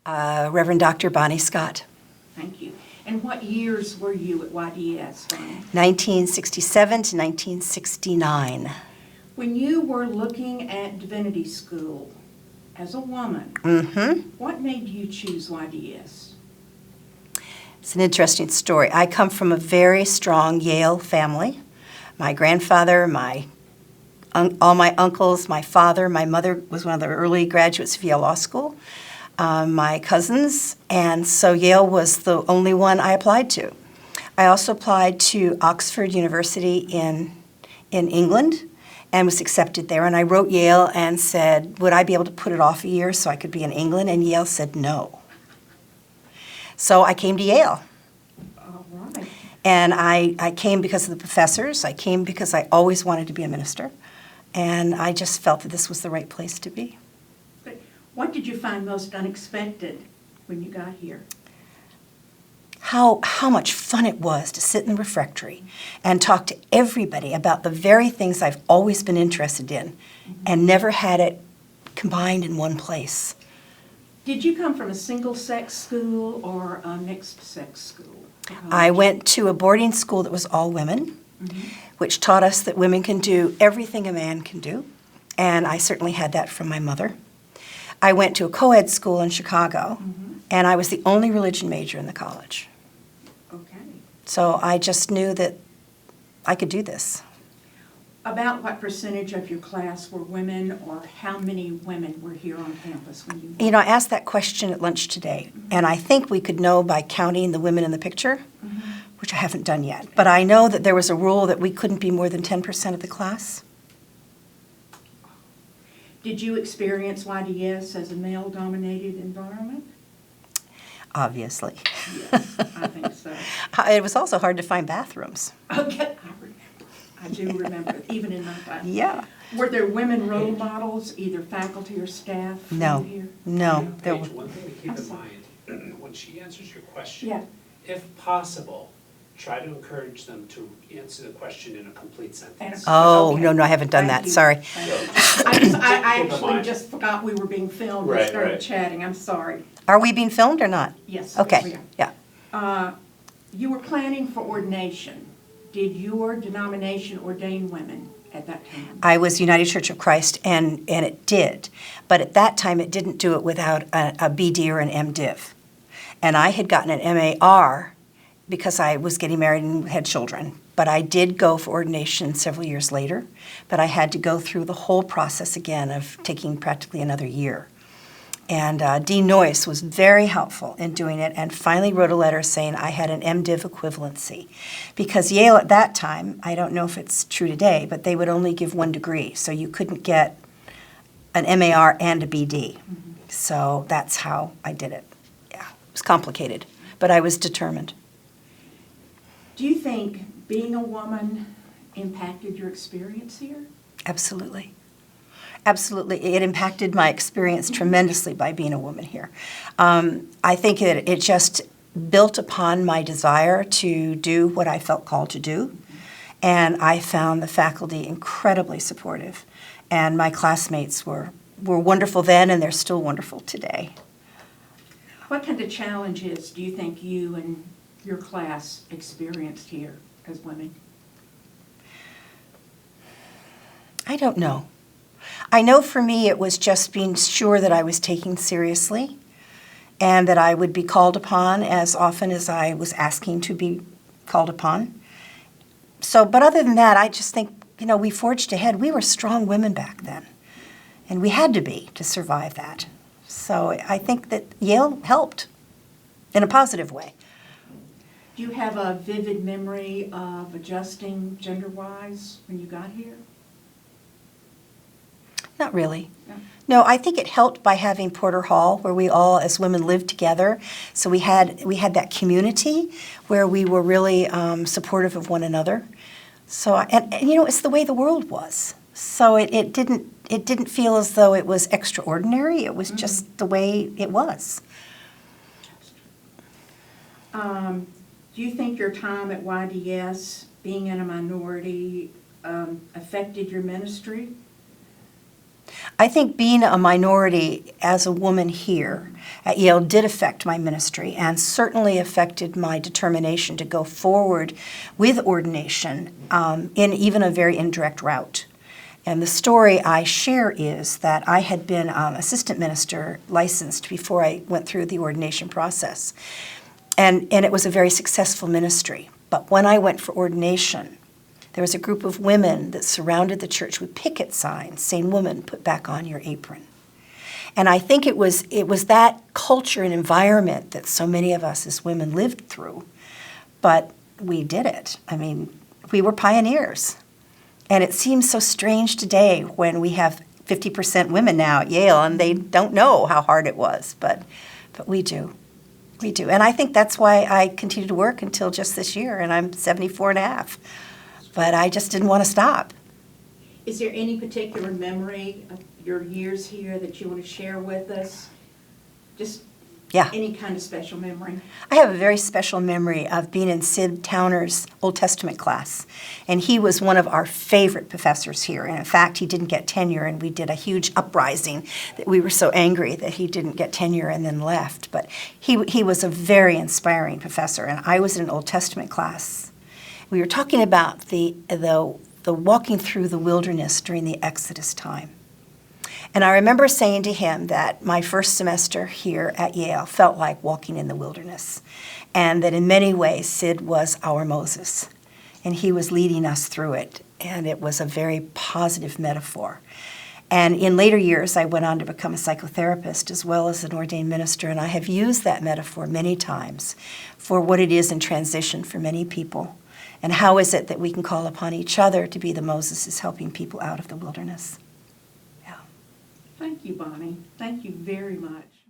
Reverend Dr. Bonnie Scott. Thank you. And what years were you at YDS from? 1967 to 1969. When you were looking at Divinity School as a woman, what made you choose YDS? It's an interesting story. I come from a very strong Yale family. My grandfather, all my uncles, my father, my mother was one of the early graduates of Yale Law School, my cousins, and so Yale was the only one I applied to. I also applied to Oxford University in England and was accepted there. And I wrote Yale and said, would I be able to put it off a year so I could be in England? And Yale said no. So I came to Yale. All right. And I came because of the professors. I came because I always wanted to be a minister. And I just felt that this was the right place to be. But what did you find most unexpected when you got here? How much fun it was to sit in the refectory and talk to everybody about the very things I've always been interested in and never had it combined in one place. Did you come from a single-sex school or a mixed-sex school? I went to a boarding school that was all women, which taught us that women can do everything a man can do, and I certainly had that from my mother. I went to a co-ed school in Chicago, and I was the only religion major in the college. Okay. So I just knew that I could do this. About what percentage of your class were women, or how many women were here on campus when you? You know, I asked that question at lunch today, and I think we could know by counting the women in the picture, which I haven't done yet. But I know that there was a rule that we couldn't be more than 10% of the class. Did you experience YDS as a male-dominated environment? Obviously. Yes, I think so. It was also hard to find bathrooms. Okay, I do remember, even in my class. Yeah. Were there women role models, either faculty or staff? No. Here? No. There Paige, were, one thing to keep in mind, when she answers your question, Yeah. if possible, try to encourage them to answer the question in a complete sentence. oh, Okay. no, I haven't done Thank that. you. Sorry. Thank you. I Keep in actually mind. just forgot we were being filmed and Right, started right. chatting. I'm sorry. Are we being filmed or not? Yes. we Okay. are. Yeah. You were planning for ordination. Did your denomination ordain women at that time? I was United Church of Christ, and it did. But at that time, it didn't do it without a BD or an MDiv. And I had gotten an M.A.R. because I was getting married and had children. But I did go for ordination several years later. But I had to go through the whole process again of taking practically another year. And Dean Noyce was very helpful in doing it and finally wrote a letter saying I had an MDiv equivalency. Because Yale at that time, I don't know if it's true today, but they would only give 1 degree. So you couldn't get an M.A.R. and a BD. So that's how I did it. Yeah, it was complicated, but I was determined. Do you think being a woman impacted your experience here? Absolutely. Absolutely. It impacted my experience tremendously by being a woman here. I think that it just built upon my desire to do what I felt called to do. And I found the faculty incredibly supportive. And my classmates were wonderful then, and they're still wonderful today. What kind of challenges do you think you and your class experienced here as women? I don't know. I know for me it was just being sure that I was taken seriously and that I would be called upon as often as I was asking to be called upon. So, but other than that, I just think, we forged ahead. We were strong women back then, and we had to be to survive that. So I think that Yale helped in a positive way. Do you have a vivid memory of adjusting gender-wise when you got here? Not really. No. No, I think it helped by having Porter Hall, where we all, as women, lived together. So we had that community where we were really supportive of one another. So, and it's the way the world was. So it didn't feel as though it was extraordinary. It was just the way it was. Do you think your time at YDS, being in a minority, affected your ministry? I think being a minority as a woman here at Yale did affect my ministry and certainly affected my determination to go forward with ordination in even a very indirect route. And the story I share is that I had been assistant minister licensed before I went through the ordination process. And it was a very successful ministry. But when I went for ordination, there was a group of women that surrounded the church with picket signs saying, "Woman, put back on your apron." And I think it was that culture and environment that so many of us as women lived through. But we did it. I mean, we were pioneers. And it seems so strange today when we have 50% women now at Yale and they don't know how hard it was. But we do. We do. And I think that's why I continued to work until just this year, and I'm 74 and a half. But I just didn't want to stop. Is there any particular memory of your years here that you want to share with us? Just Yeah. any kind of special memory? I have a very special memory of being in Sid Towner's Old Testament class. And he was one of our favorite professors here. And in fact, he didn't get tenure, and we did a huge uprising that we were so angry that he didn't get tenure and then left. But he was a very inspiring professor, and I was in an Old Testament class. We were talking about the walking through the wilderness during the Exodus time. And I remember saying to him that my first semester here at Yale felt like walking in the wilderness, and that in many ways Sid was our Moses, and he was leading us through it, and it was a very positive metaphor. And in later years, I went on to become a psychotherapist as well as an ordained minister, and I have used that metaphor many times for what it is in transition for many people. And how is it that we can call upon each other to be the Moseses helping people out of the wilderness? Thank you, Bonnie. Thank you very much.